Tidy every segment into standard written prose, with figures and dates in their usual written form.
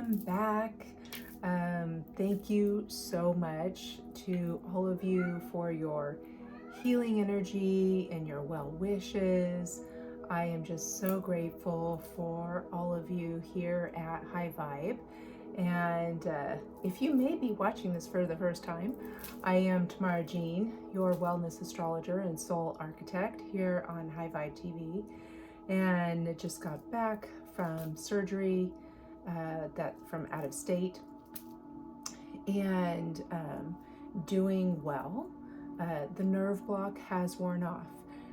welcome back. Thank you so much to all of you for your healing energy and your well wishes. I am just so grateful for all of you here at High Vibe. And if you may be watching this for the first time, I am Tamara Jean, your wellness astrologer and soul architect here on High Vibe TV. And just got back from surgery from out of state, and doing well. The nerve block has worn off,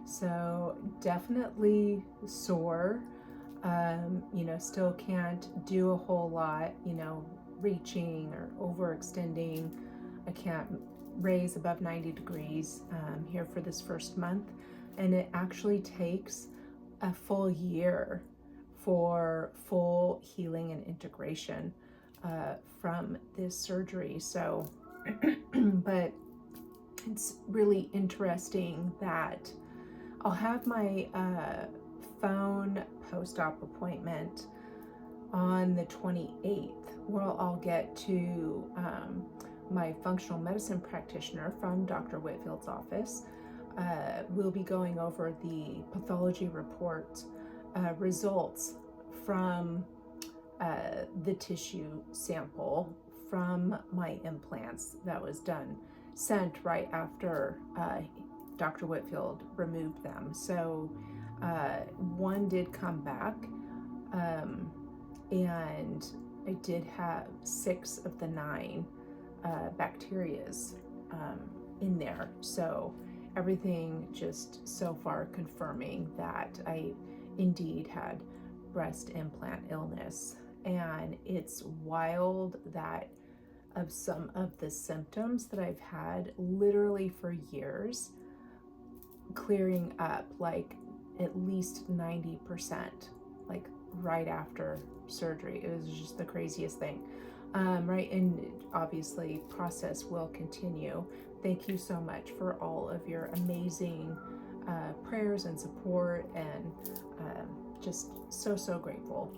so definitely sore. Still can't do a whole lot, reaching or overextending. I can't raise above 90 degrees here for this first month, and it actually takes a full year for full healing and integration from this surgery. So, but it's really interesting that I'll have my phone post-op appointment on the 28th, where I'll get to my functional medicine practitioner from Dr. Whitfield's office. We'll be going over the pathology report results from the tissue sample from my implants that was sent right after Dr. Whitfield removed them. So one did come back, and I did have 6 of the 9 bacterias in there. So everything just so far confirming that I indeed had breast implant illness. And it's wild that of some of the symptoms that I've had literally for years clearing up, like at least 90%, like right after surgery. It was just the craziest thing. Right, and obviously process will continue. Thank you so much for all of your amazing prayers and support, and just so grateful.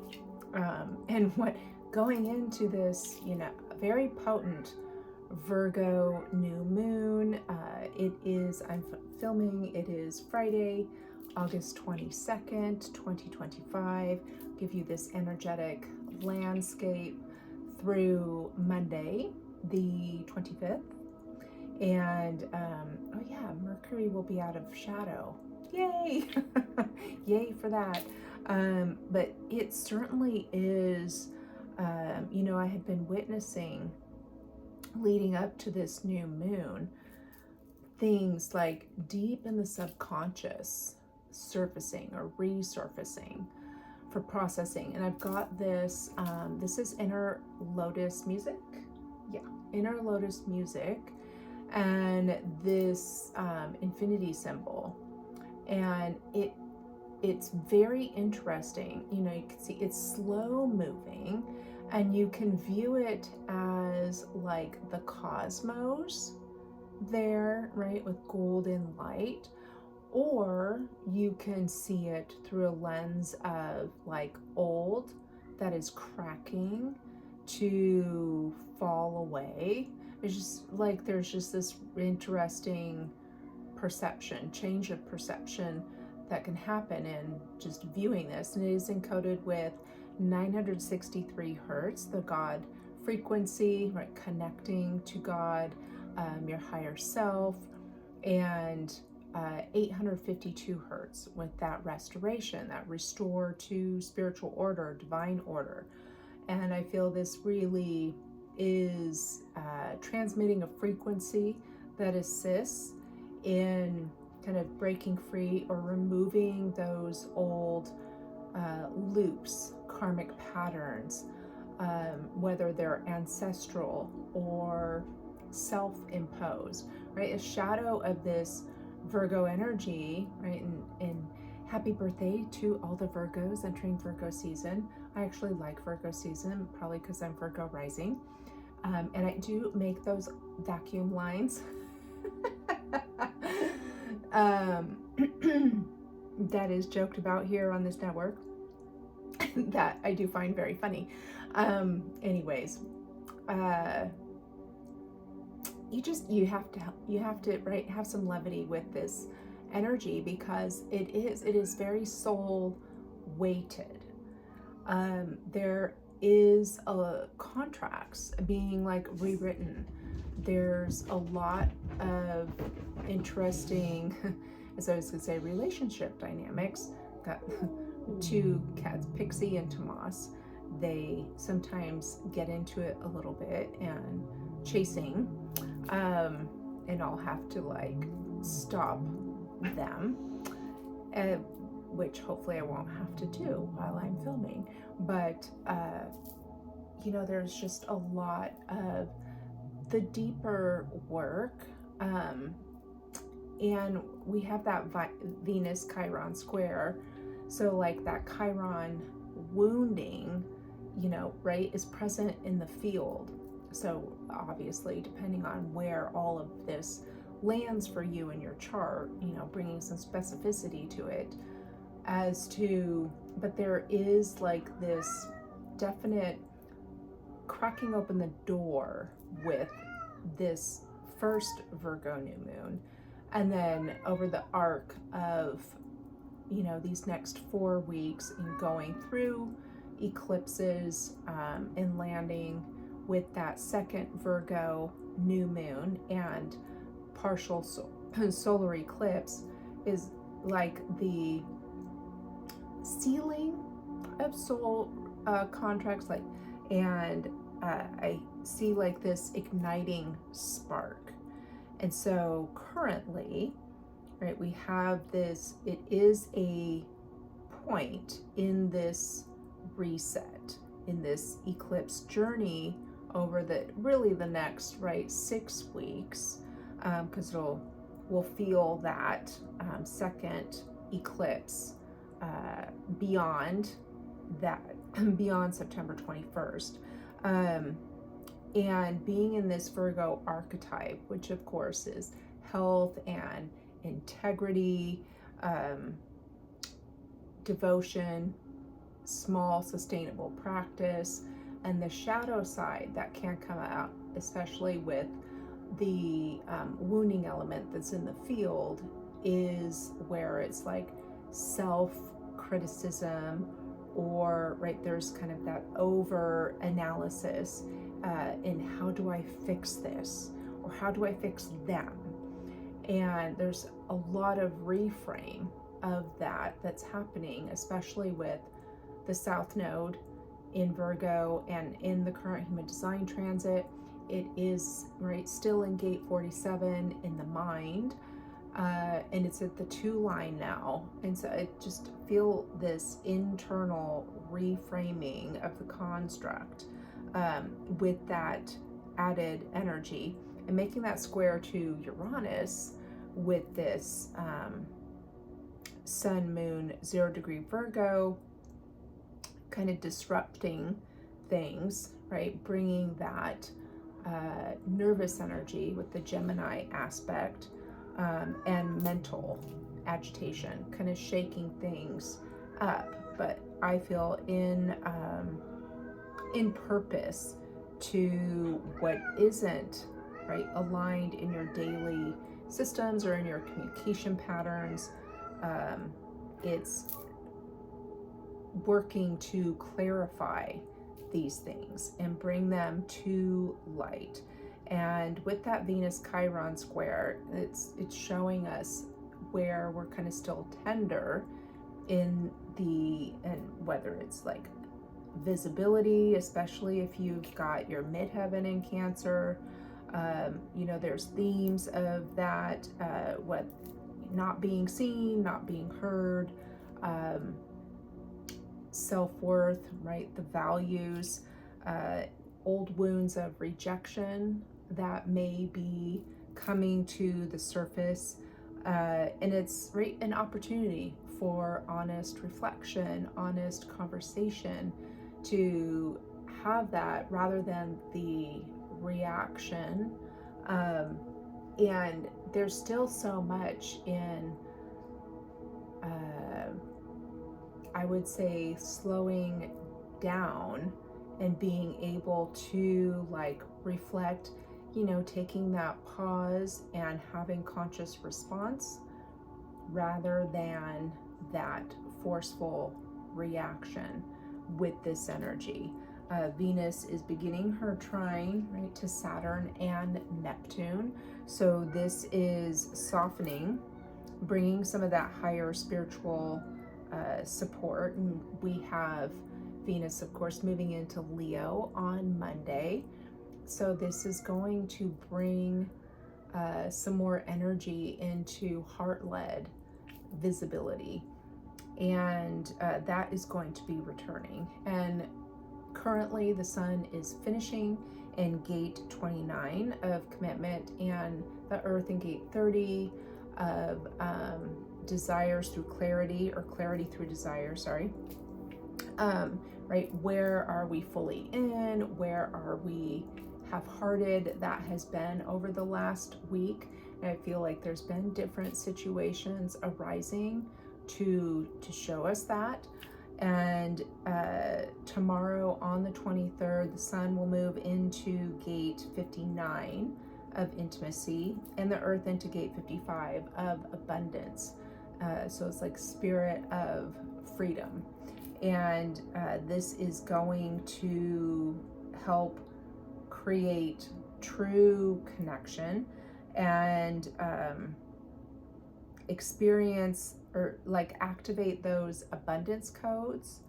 And what going into this, very potent Virgo New Moon. I'm filming, it is Friday, August 22nd, 2025. Give you this energetic landscape through Monday, the 25th. And Mercury will be out of shadow. Yay! Yay for that. But it certainly is, I had been witnessing leading up to this new moon, things like deep in the subconscious surfacing or resurfacing for processing. And I've got this, this is Inner Lotus music. Yeah, Inner Lotus music. And this infinity symbol. And it's very interesting. You can see it's slow moving, and you can view it as like the cosmos there, right, with golden light, or you can see it through a lens of like old that is cracking to fall away. It's just like there's just this interesting change of perception that can happen in just viewing this. And it is encoded with 963 hertz, the God frequency, right, connecting to God, your higher self, and 852 hertz with that restoration, that restore to spiritual order, divine order. And I feel this really is transmitting a frequency that assists in kind of breaking free or removing those old loops, karmic patterns, whether they're ancestral or self-imposed, right? A shadow of this Virgo energy, right? And happy birthday to all the Virgos entering Virgo season. I actually like Virgo season, probably because I'm Virgo rising. And I do make those vacuum lines that is joked about here on this network. that I do find very funny. Anyways, you have to right, have some levity with this energy, because it is very soul weighted. There is contracts being like rewritten. There's a lot of interesting, as I was going to say, relationship dynamics. Got two cats, Pixie and Tomas. They sometimes get into it a little bit and chasing, and I'll have to like stop them, which hopefully I won't have to do while I'm filming. But there's just a lot of the deeper work, and we have that Venus Chiron square, so like that Chiron wounding, right, is present in the field. So obviously, depending on where all of this lands for you in your chart, bringing some specificity to it but there is like this definite cracking open the door with this first Virgo new moon, and then over the arc of these next 4 weeks, and going through eclipses, and landing with that second Virgo new moon and partial solar eclipse, is like the sealing of soul contracts, like, and I see like this igniting spark. And so currently, right, we have this, it is a point in this reset, in this eclipse journey over the next, right, 6 weeks, because we'll feel that second eclipse beyond September 21st. And being in this Virgo archetype, which of course is health and integrity, devotion, small sustainable practice, and the shadow side that can come out, especially with the wounding element that's in the field, is where it's like self-criticism, or right, there's kind of that over analysis in how do I fix this, or how do I fix them. And there's a lot of reframe of that's happening, especially with the South Node in Virgo and in the current human design transit. It is right still in gate 47 in the mind, and it's at the 2 line now. And so I just feel this internal reframing of the construct, with that added energy, and making that square to Uranus with this Sun, Moon, 0 degree Virgo, kind of disrupting things, right? Bringing that nervous energy with the Gemini aspect, and mental agitation, kind of shaking things up. But I feel in purpose to what isn't right aligned in your daily systems or in your communication patterns. It's working to clarify these things and bring them to light. And with that Venus Chiron square, it's showing us where we're kind of still tender and whether it's like visibility, especially if you've got your midheaven in Cancer. There's themes of that, what not being seen, not being heard, self-worth, right? The values, old wounds of rejection that may be coming to the surface. And it's right, an opportunity for honest reflection, honest conversation, to have that rather than the reaction. And there's still so much in I would say slowing down and being able to like reflect, you know, taking that pause and having conscious response rather than that forceful reaction with this energy. Venus is beginning her trine, right, to Saturn and Neptune. So this is softening, bringing some of that higher spiritual support. And we have Venus, of course, moving into Leo on Monday. So this is going to bring some more energy into heart-led visibility. And that is going to be returning. And currently the sun is finishing in gate 29 of commitment, and the earth in gate 30 of desires through clarity, or clarity through desire, sorry. Right, where are we fully in? Where are we half-hearted? That has been over the last week. And I feel like there's been different situations arising to show us that. And tomorrow on the 23rd, the sun will move into gate 59 of intimacy, and the earth into gate 55 of abundance. So it's like spirit of freedom. And this is going to help create true connection and experience, or like activate those abundance codes.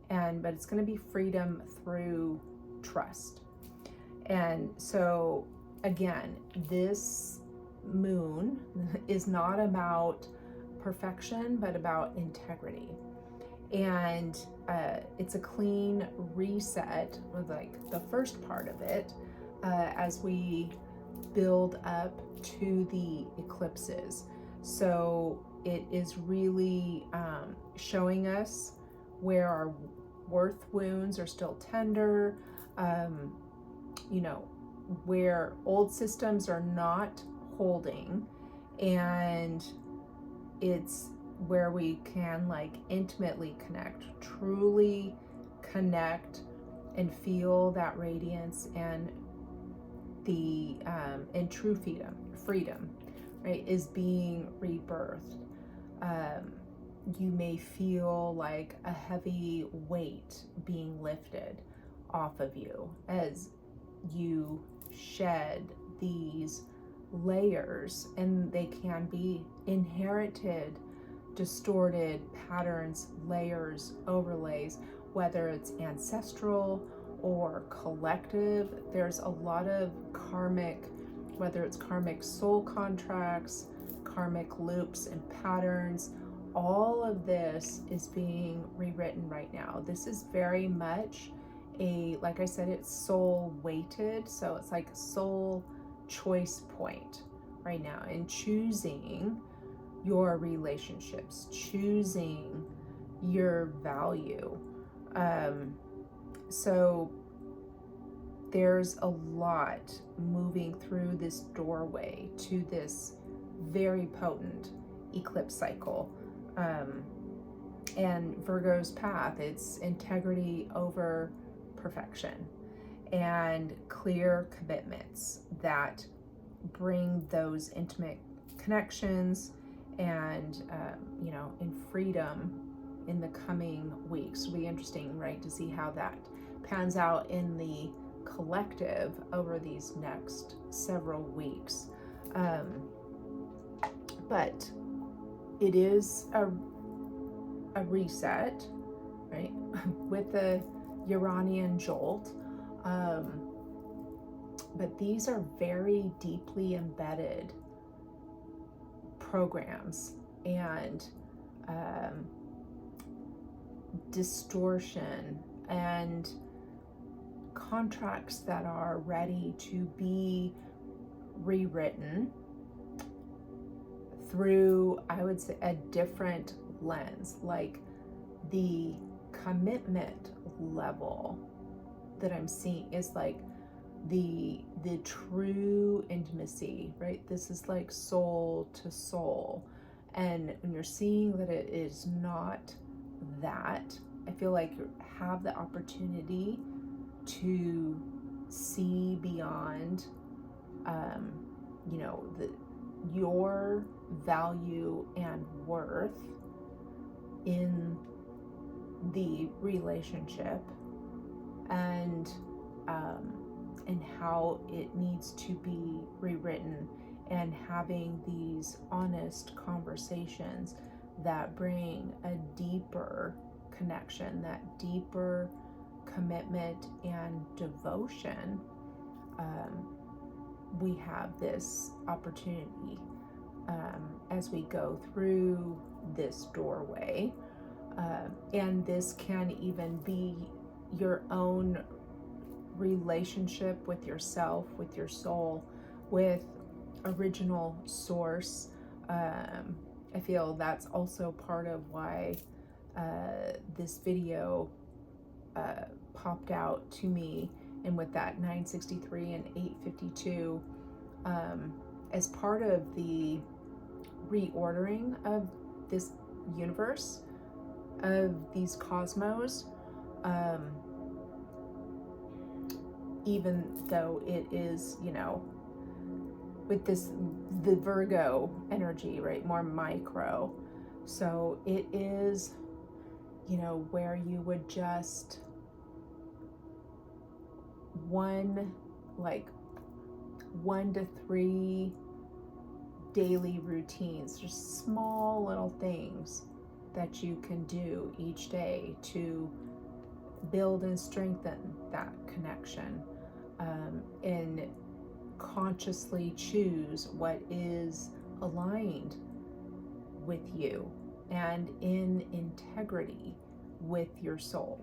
But it's going to be freedom through trust. And so again, this moon is not about perfection, but about integrity. And it's a clean reset, with like the first part of it, as we build up to the eclipses. So it is really showing us where our worth wounds are still tender, you know, where old systems are not holding, and it's where we can like intimately connect, truly connect, and feel that radiance and the and true freedom, right, is being rebirthed. You may feel like a heavy weight being lifted off of you as you shed these layers, and they can be inherited, distorted patterns, layers, overlays, whether it's ancestral or collective. There's a lot of karmic, whether it's karmic soul contracts, karmic loops and patterns. All of this is being rewritten right now. This is very much like I said, it's soul weighted. So it's like soul choice point right now, and choosing your relationships, choosing your value. So there's a lot moving through this doorway to this very potent eclipse cycle. And Virgo's path, it's integrity over perfection, and clear commitments that bring those intimate connections and you know, in freedom in the coming weeks. It'll be interesting, right, to see how that pans out in the collective over these next several weeks. But it is a reset, right, with the Uranian jolt. But these are very deeply embedded programs and distortion and contracts that are ready to be rewritten through, I would say, a different lens. Like the commitment level that I'm seeing is like the true intimacy, right? This is like soul to soul. And when you're seeing that it is not that. I feel like you have the opportunity to see beyond, you know, your value and worth in the relationship, and how it needs to be rewritten, and having these honest conversations that bring a deeper connection, that deeper commitment and devotion. We have this opportunity as we go through this doorway, and this can even be your own relationship with yourself, with your soul, with original source. I feel that's also part of why this video popped out to me, and with that 963 and 852, as part of the reordering of this universe, of these cosmos, even though it is, you know, with this, the Virgo energy, right, more micro. So it is, you know, where you would just one to 3 daily routines, just small little things that you can do each day to build and strengthen that connection, and consciously choose what is aligned with you and in integrity with your soul.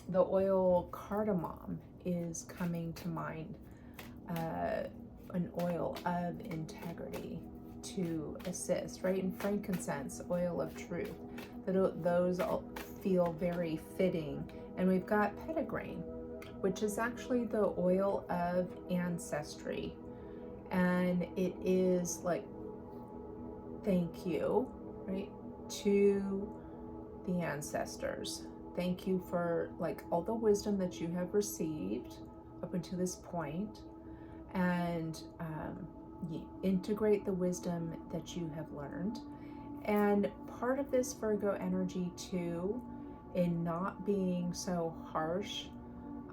The oil cardamom is coming to mind, an oil of integrity to assist, right? And frankincense, oil of truth. Those all feel very fitting. And we've got petitgrain, which is actually the oil of ancestry. And it is like, thank you, right, to the ancestors. Thank you for like all the wisdom that you have received up until this point, and you integrate the wisdom that you have learned. And part of this Virgo energy too, in not being so harsh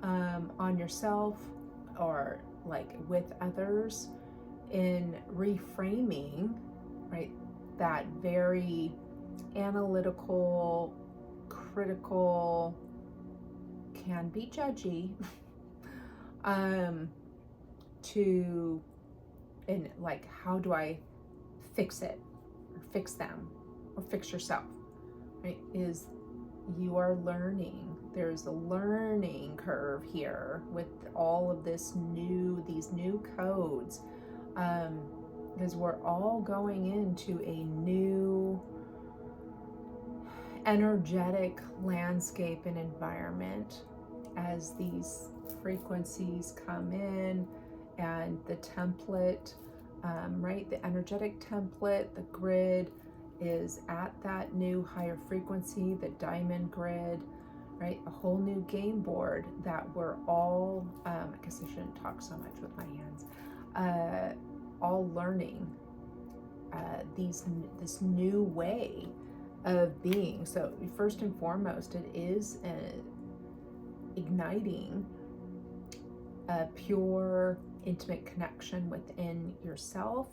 on yourself or like with others, in reframing, right, that very analytical, critical, can be judgy, to, and like, how do I fix it, or fix them, or fix yourself, right? Is you are learning. There's a learning curve here with all of these new codes, because we're all going into a new energetic landscape and environment as these frequencies come in, and the template, right, the energetic template, the grid is at that new higher frequency, the diamond grid, right, a whole new game board that we're all, I guess I shouldn't talk so much with my hands, all learning this new way of being. So first and foremost, it is igniting a pure, intimate connection within yourself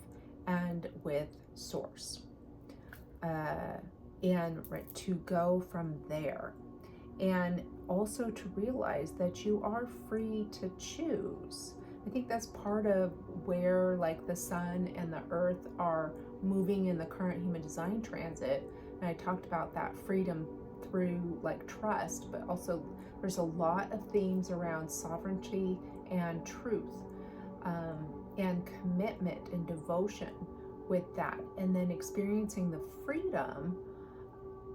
and with source, and right, to go from there, and also to realize that you are free to choose. I think that's part of where like the sun and the earth are moving in the current human design transit. And I talked about that freedom through like trust, but also there's a lot of themes around sovereignty and truth, and commitment and devotion with that, and then experiencing the freedom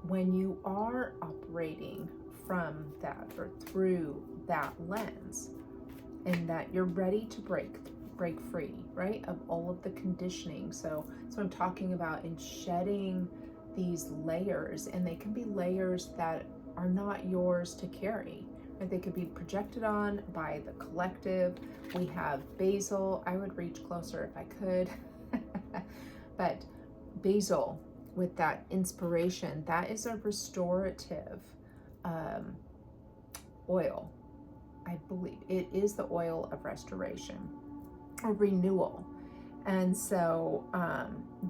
when you are operating from that or through that lens, and that you're ready to break free, right, of all of the conditioning. So that's what I'm talking about in shedding these layers, and they can be layers that are not yours to carry. Right? They could be projected on by the collective. We have basil. I would reach closer if I could. But basil, with that inspiration, that is a restorative oil. I believe it is the oil of restoration or renewal. And so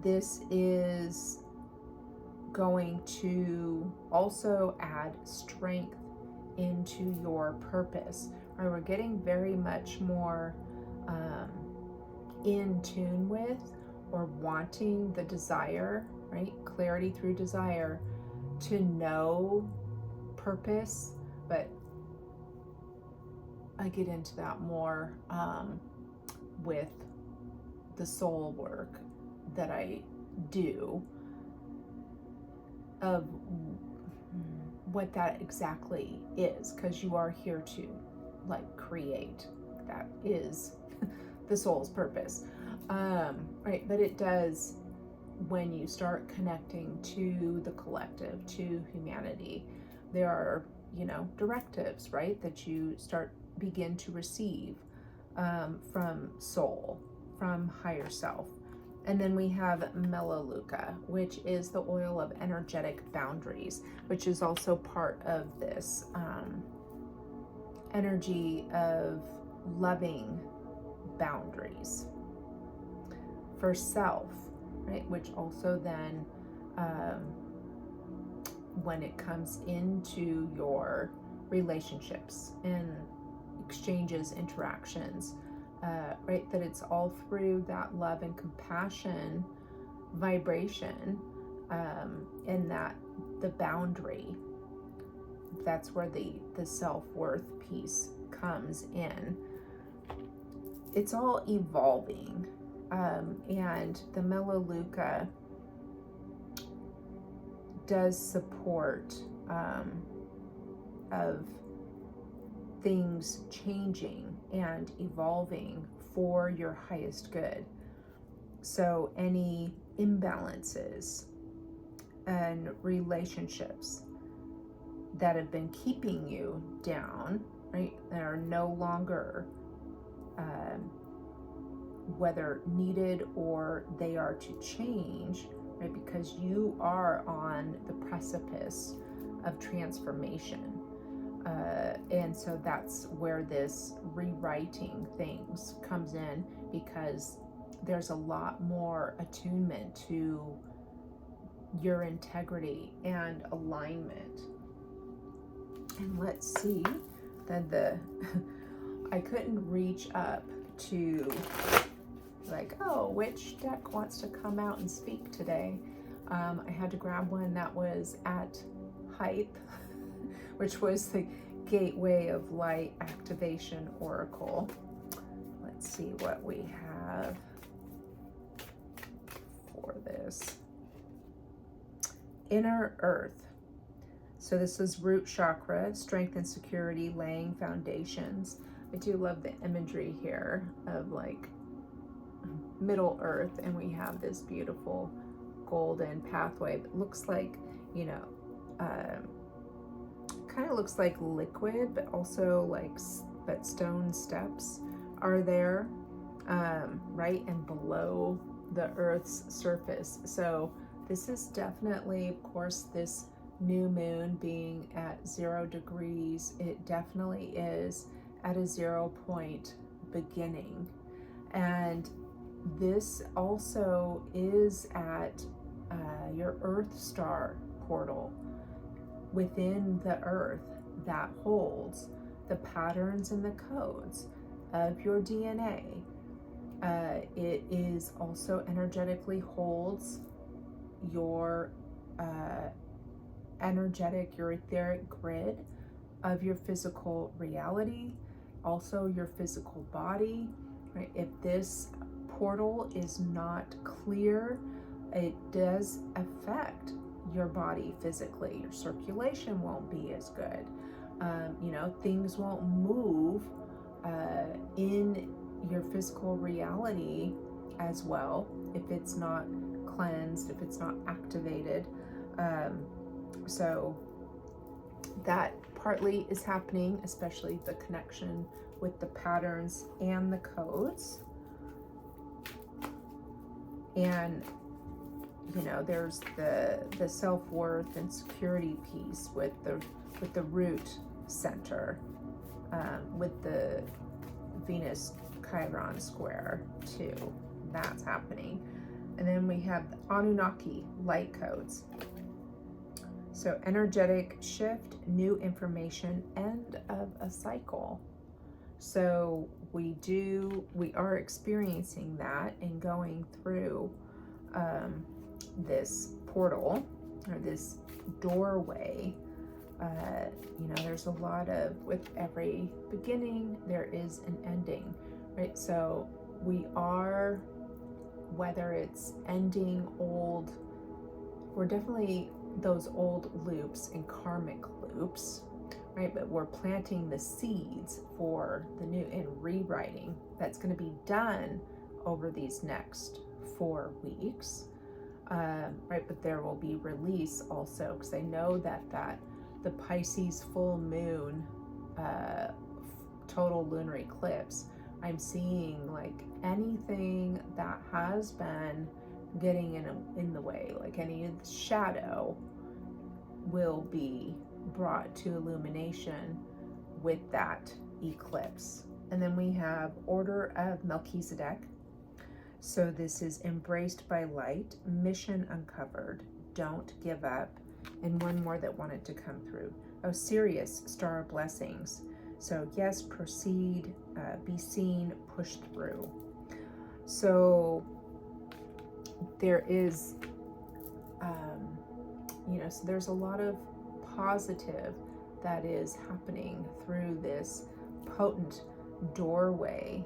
this is going to also add strength into your purpose. Right? We're getting very much more in tune with or wanting the desire, right? Clarity through desire to know purpose, but I get into that more with the soul work that I do of what that exactly is, because you are here to like create. That is the soul's purpose. Right, but it does, when you start connecting to the collective, to humanity, there are, directives, right, that you begin to receive from soul, from higher self. And then we have Melaleuca, which is the oil of energetic boundaries, which is also part of this energy of loving boundaries for self, right? Which also then, when it comes into your relationships and exchanges, interactions, right, that it's all through that love and compassion vibration, and that the boundary, that's where the self-worth piece comes in. It's all evolving, and the Melaleuca does support of things changing and evolving for your highest good. So any imbalances and relationships that have been keeping you down, right, that are no longer whether needed or they are to change, right, because you are on the precipice of transformation. And so that's where this rewriting things comes in, because there's a lot more attunement to your integrity and alignment. And let's see, then I couldn't reach up to like, oh, which deck wants to come out and speak today? I had to grab one that was at height, which was the Gateway of Light Activation Oracle. Let's see what we have for this. Inner Earth. So this is root chakra, strength and security, laying foundations. I do love the imagery here of like Middle Earth, and we have this beautiful golden pathway. It looks like, kind of looks like liquid, but also like, but stone steps are there, right, and below the Earth's surface. So this is definitely, of course, this new moon being at 0 degrees, it definitely is at a 0 point beginning. And this also is at your Earth star portal within the Earth that holds the patterns and the codes of your DNA. It is also energetically holds your your etheric grid of your physical reality, also your physical body, right? If this portal is not clear, it does affect your body physically. Your circulation won't be as good. Things won't move in your physical reality as well if it's not cleansed, if it's not activated. So that partly is happening, especially the connection with the patterns and the codes. And you know, there's the self-worth and security piece with the root center, with the Venus Chiron square too. That's happening. And then we have the Anunnaki light codes. So energetic shift, new information, end of a cycle. So we are experiencing that and going through this portal or this doorway. You know, there's a lot of, with every beginning, there is an ending, right? So we are, whether it's ending old, we're definitely those old loops and karmic loops, right? But we're planting the seeds for the new and rewriting that's going to be done over these next 4 weeks, right? But there will be release also, because I know that the Pisces full moon, total lunar eclipse, I'm seeing like anything that has been getting in the way, like any shadow, will be brought to illumination with that eclipse. And then we have Order of Melchizedek. So this is embraced by light, mission uncovered, don't give up. And one more that wanted to come through. Oh, Sirius, star of blessings. So yes, proceed, be seen, push through. So there is, you know, so there's a lot of positive that is happening through this potent doorway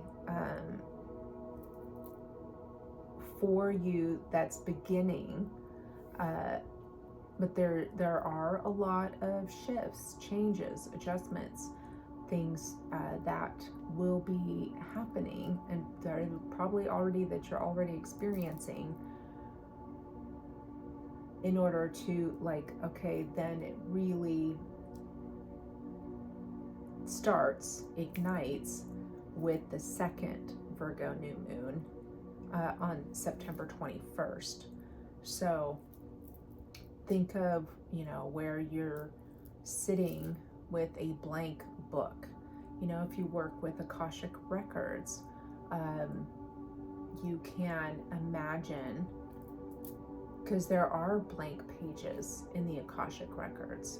for you that's beginning. But there are a lot of shifts, changes, adjustments, things that will be happening, and they're probably already, that you're already experiencing, in order to, like, okay, then it really starts, ignites with the second Virgo New Moon on September 21st. So think of, you know, where you're sitting with a blank book. You know, if you work with Akashic records, you can imagine, because there are blank pages in the Akashic records,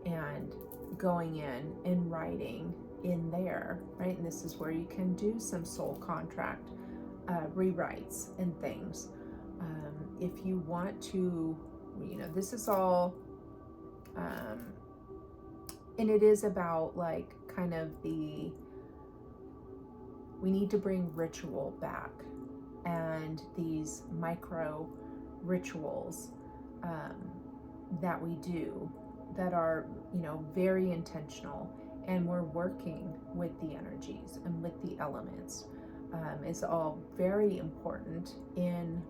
and going in and writing in there, right? And this is where you can do some soul contract rewrites and things. If you want to, you know, this is all, and it is about, like, kind of we need to bring ritual back, and these micro rituals that we do that are, you know, very intentional, and we're working with the energies and with the elements. It's all very important in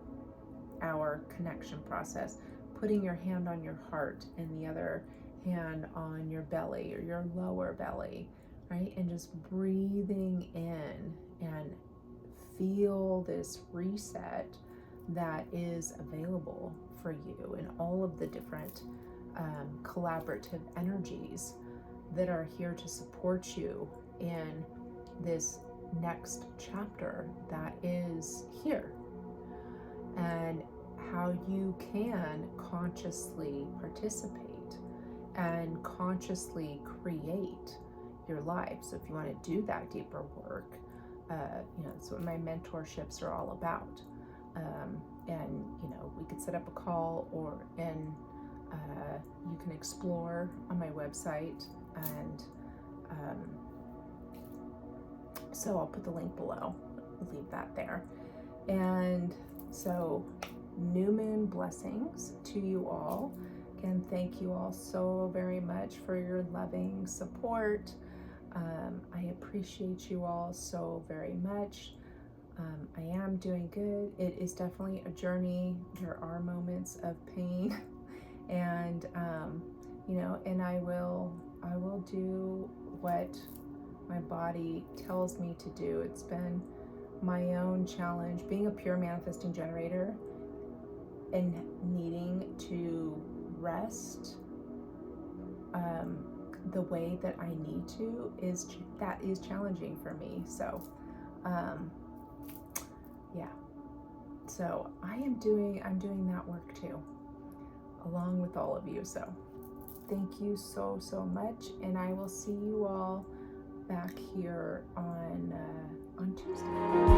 our connection process. Putting your hand on your heart and the other hand on your belly or your lower belly, right? And just breathing in and feel this reset that is available for you, and all of the different collaborative energies that are here to support you in this next chapter that is here, and how you can consciously participate and consciously create your life. So if you want to do that deeper work, you know, that's what my mentorships are all about. And, you know, we could set up a call, and you can explore on my website, and so I'll put the link below. I'll leave that there. And so, new moon blessings to you all. Again, thank you all so very much for your loving support. I appreciate you all so very much. I am doing good. It is definitely a journey. There are moments of pain And you know, and I will do what my body tells me to do. It's been my own challenge being a pure manifesting generator and needing to rest the way that I need to is challenging for me. So yeah, so I'm doing that work too, along with all of you. So thank you so much, and I will see you all back here on Tuesday.